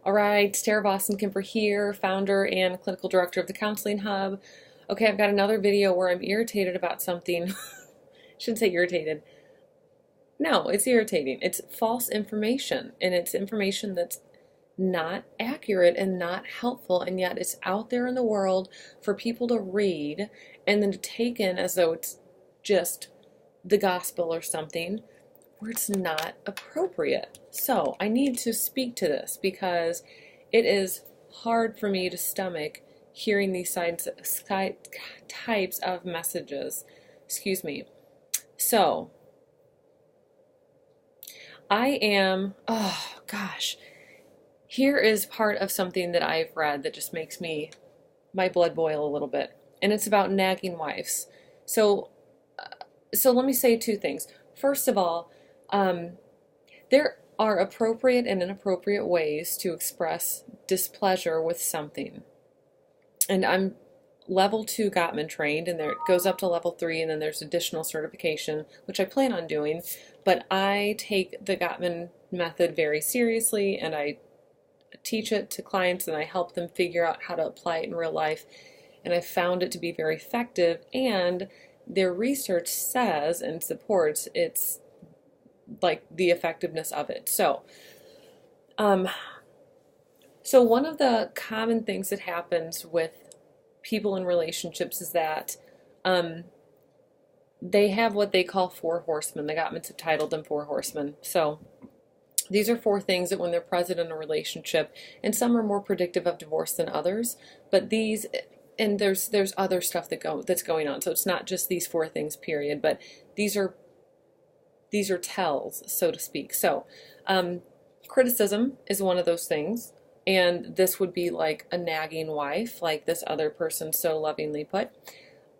All right, Tara Boston-Kemper here, founder and clinical director of the Counseling Hub. Okay, I've got another video where I'm irritated about something. Shouldn't say irritated. No, it's irritating. It's false information, and it's information that's not accurate and not helpful, and yet it's out there in the world for people to read and then to take in as though it's just the gospel or something, where it's not appropriate. So I need to speak to this because it is hard for me to stomach hearing these types of messages. Excuse me. So oh gosh, here is part of something that I've read that just makes my blood boil a little bit, and it's about nagging wives. So let me say two things. First of all, there are appropriate and inappropriate ways to express displeasure with something. And I'm level 2 Gottman trained, and there it goes up to level 3, and then there's additional certification, which I plan on doing. But I take the Gottman method very seriously, and I teach it to clients, and I help them figure out how to apply it in real life. And I found it to be very effective, and their research says and supports it's like the effectiveness of it. So one of the common things that happens with people in relationships is that they have what they call 4 horsemen. The Gottmans have titled them 4 horsemen. So these are 4 things that when they're present in a relationship, and some are more predictive of divorce than others, but these, and there's other stuff that's going on. So it's not just these 4 things, period, but these are tells, so to speak. So criticism is one of those things, and this would be like a nagging wife, like this other person so lovingly put.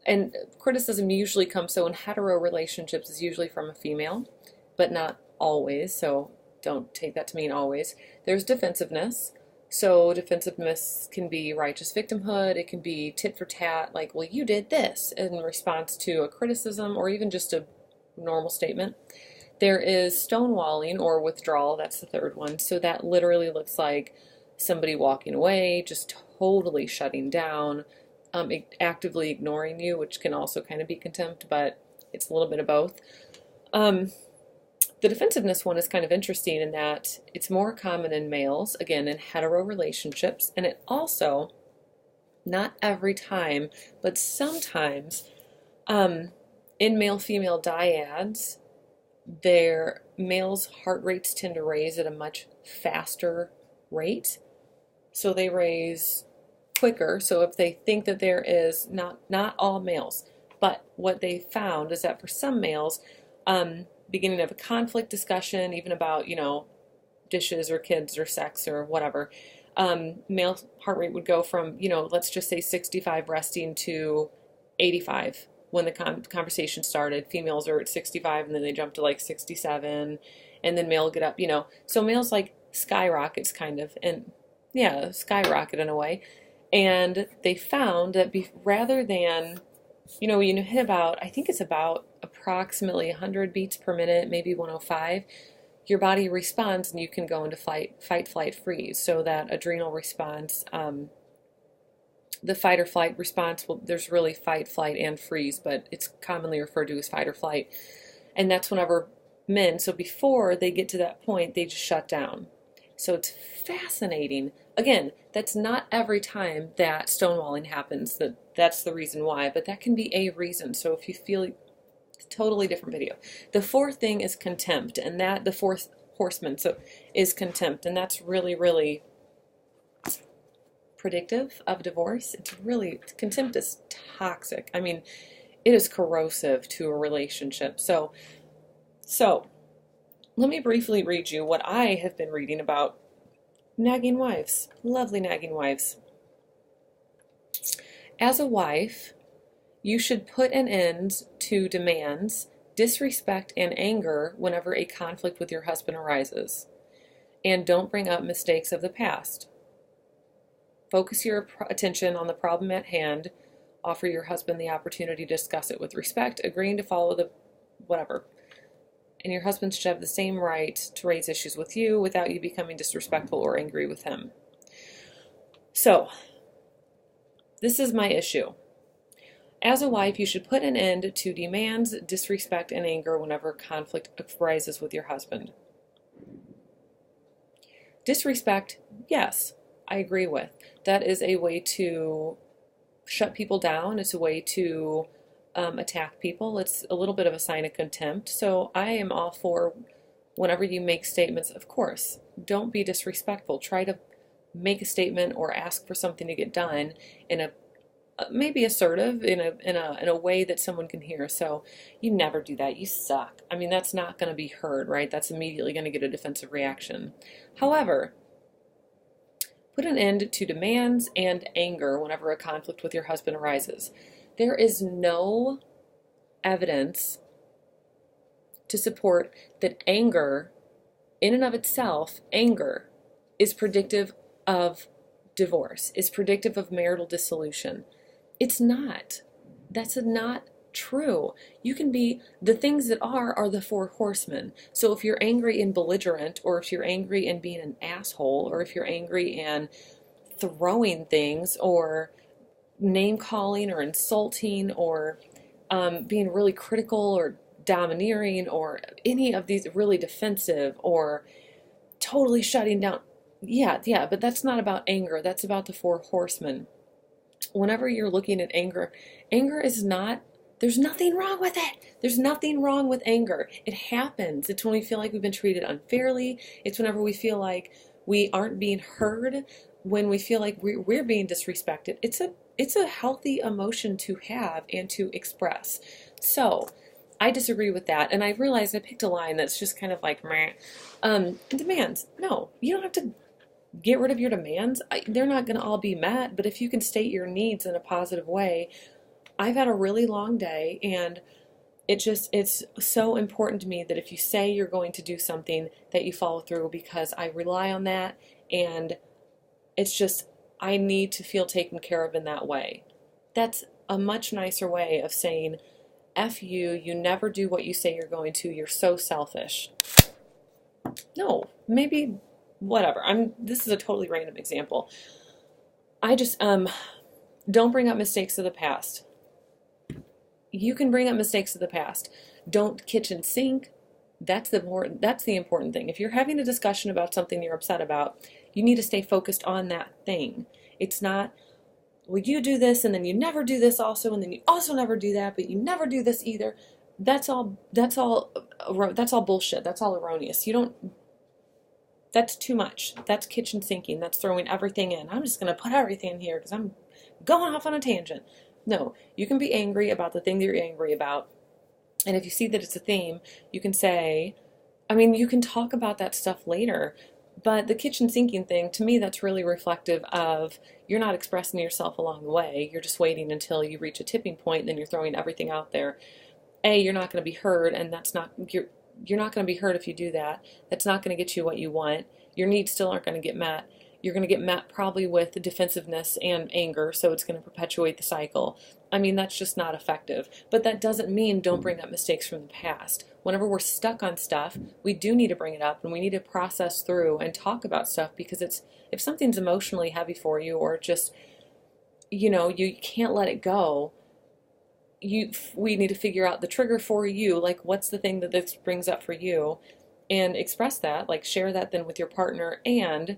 And criticism usually comes, so in hetero relationships, is usually from a female, but not always, so don't take that to mean always. There's defensiveness. So defensiveness can be righteous victimhood. It can be tit for tat, like, well, you did this, in response to a criticism or even just a normal statement. There is stonewalling or withdrawal. That's the third one. So that literally looks like somebody walking away, just totally shutting down, actively ignoring you, which can also kind of be contempt, but it's a little bit of both. The defensiveness one is kind of interesting in that it's more common in males, again, in hetero relationships, and it also, not every time, but sometimes, in male-female dyads, their males' heart rates tend to raise at a much faster rate. So they raise quicker. So if they think that there is, not all males, but what they found is that for some males, beginning of a conflict discussion, even about, dishes or kids or sex or whatever, male heart rate would go from, let's just say 65 resting to 85 when the conversation started. Females are at 65 and then they jump to like 67, and then male get up, So males like skyrockets kind of, and yeah, skyrocket in a way. And they found that rather than, you hit about, I think it's about approximately 100 beats per minute, maybe 105, your body responds and you can go into fight, flight, freeze. So that adrenal response, the fight or flight response, well, there's really fight, flight, and freeze, but it's commonly referred to as fight or flight. And that's whenever men, so before they get to that point, they just shut down. So it's fascinating. Again, that's not every time that stonewalling happens, that's the reason why, but that can be a reason. So if you feel, totally different video. The 4th thing is contempt, and that the 4th horseman is contempt, and that's really, really predictive of divorce. Contempt is toxic. I mean, it is corrosive to a relationship. So let me briefly read you what I have been reading about nagging wives, lovely nagging wives. As a wife, you should put an end to demands, disrespect, and anger whenever a conflict with your husband arises. And don't bring up mistakes of the past. Focus your attention on the problem at hand. Offer your husband the opportunity to discuss it with respect, agreeing to follow the whatever. And your husband should have the same right to raise issues with you without you becoming disrespectful or angry with him. So, this is my issue. As a wife, you should put an end to demands, disrespect, and anger whenever conflict arises with your husband. Disrespect, yes, I agree with. That is a way to shut people down. It's a way to attack people. It's a little bit of a sign of contempt. So I am all for whenever you make statements, of course, don't be disrespectful. Try to make a statement or ask for something to get done in a maybe assertive in a way that someone can hear. So you never do that. You suck. I mean, that's not going to be heard, right? That's immediately going to get a defensive reaction. However, put an end to demands and anger whenever a conflict with your husband arises. There is no evidence to support that anger, in and of itself, anger is predictive of divorce, is predictive of marital dissolution. It's not. That's not true. You can be, the things that are the four horsemen. So if you're angry and belligerent, or if you're angry and being an asshole, or if you're angry and throwing things, or name calling, or insulting, or being really critical, or domineering, or any of these really defensive, or totally shutting down. Yeah, but that's not about anger. That's about the four horsemen. Whenever you're looking at anger, anger is not, there's nothing wrong with it. There's nothing wrong with anger. It happens. It's when we feel like we've been treated unfairly. It's whenever we feel like we aren't being heard, when we feel like we're being disrespected. It's a healthy emotion to have and to express. So I disagree with that. And I realized I picked a line that's just kind of like, meh. Demands. No, you don't have to get rid of your demands. They're not going to all be met, but if you can state your needs in a positive way. I've had a really long day, and it's so important to me that if you say you're going to do something, that you follow through, because I rely on that, and it's just, I need to feel taken care of in that way. That's a much nicer way of saying, F you, you never do what you say you're going to, you're so selfish. No, maybe whatever. This is a totally random example. I just don't bring up mistakes of the past. You can bring up mistakes of the past. Don't kitchen sink. That's the important thing. If you're having a discussion about something you're upset about, you need to stay focused on that thing. It's not, well, you do this and then you never do this also, and then you also never do that, but you never do this either. That's all bullshit. That's all erroneous. That's too much. That's kitchen sinking. That's throwing everything in. I'm just going to put everything in here because I'm going off on a tangent. No, you can be angry about the thing that you're angry about. And if you see that it's a theme, you can say, you can talk about that stuff later. But the kitchen sinking thing, to me, that's really reflective of you're not expressing yourself along the way. You're just waiting until you reach a tipping point, and then you're throwing everything out there. You're not going to be heard, and you're not going to be heard if you do that. That's not going to get you what you want. Your needs still aren't going to get met. You're going to get met probably with defensiveness and anger, so it's going to perpetuate the cycle. That's just not effective. But that doesn't mean don't bring up mistakes from the past. Whenever we're stuck on stuff, we do need to bring it up, and we need to process through and talk about stuff, because if something's emotionally heavy for you, or just, you can't let it go, we need to figure out the trigger for you, like what's the thing that this brings up for you, and express that, like share that then with your partner and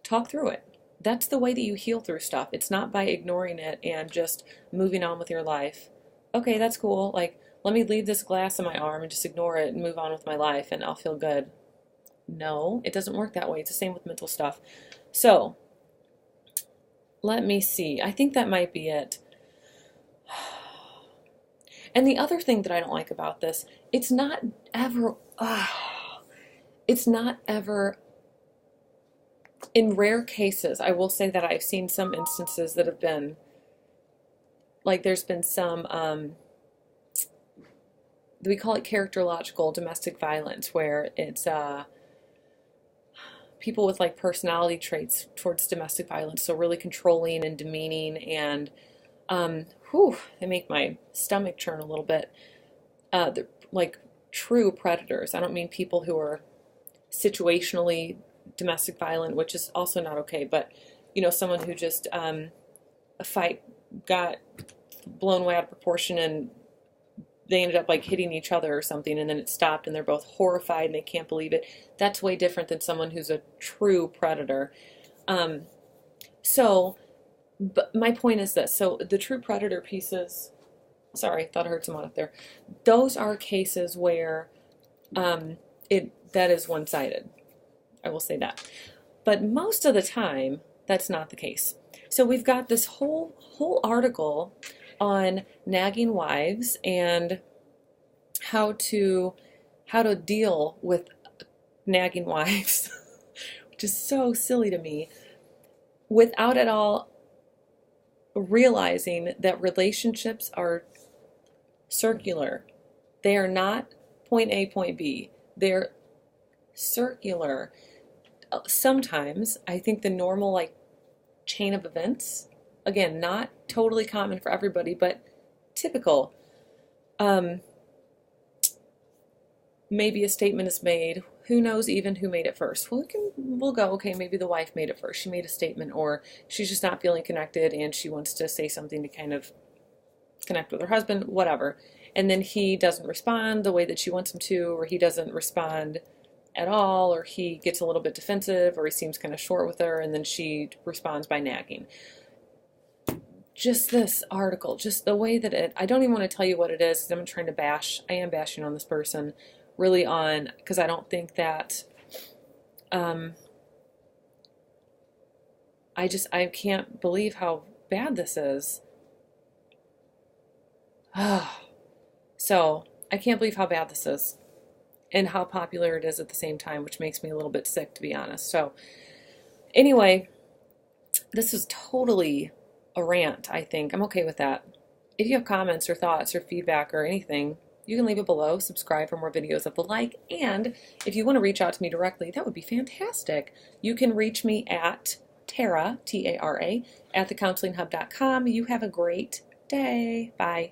talk through it. That's the way that you heal through stuff. It's not by ignoring it and just moving on with your life. Okay, that's cool. Like, let me leave this glass in my arm and just ignore it and move on with my life and I'll feel good. No, it doesn't work that way. It's the same with mental stuff. So, let me see. I think that might be it. And the other thing that I don't like about this, it's not ever, in rare cases, I will say that I've seen some instances that have been, like there's been some, we call it characterological domestic violence, where it's people with like personality traits towards domestic violence, so really controlling and demeaning, and they make my stomach churn a little bit. Like true predators. I don't mean people who are situationally domestic violent, which is also not okay, but someone who just a fight got blown way out of proportion and they ended up like hitting each other or something, and then it stopped and they're both horrified and they can't believe it. That's way different than someone who's a true predator. But my point is this. So the true predator pieces, sorry, thought I heard someone up there. Those are cases where that is one-sided. I will say that. But most of the time, that's not the case. So we've got this whole article on nagging wives and how to deal with nagging wives, which is so silly to me, without at all realizing that relationships are circular. They are not point A, point B. They're circular. Sometimes I think the normal chain of events, again, not totally common for everybody, but typical. Maybe a statement is made. Who knows even who made it first? Well, we'll go, okay, maybe the wife made it first. She made a statement, or she's just not feeling connected and she wants to say something to kind of connect with her husband, whatever. And then he doesn't respond the way that she wants him to, or he doesn't respond at all, or he gets a little bit defensive, or he seems kind of short with her, and then she responds by nagging. Just this article, just the way that I don't even want to tell you what it is, because I'm trying to bash, I am bashing on this person, really because I don't think that, I can't believe how bad this is. So, I can't believe how bad this is, and how popular it is at the same time, which makes me a little bit sick, to be honest. So, anyway, this is totally a rant, I think. I'm okay with that. If you have comments or thoughts or feedback or anything, you can leave it below. Subscribe for more videos of the like. And if you want to reach out to me directly, that would be fantastic. You can reach me at Tara, T-A-R-A, at thecounselinghub.com. You have a great day. Bye.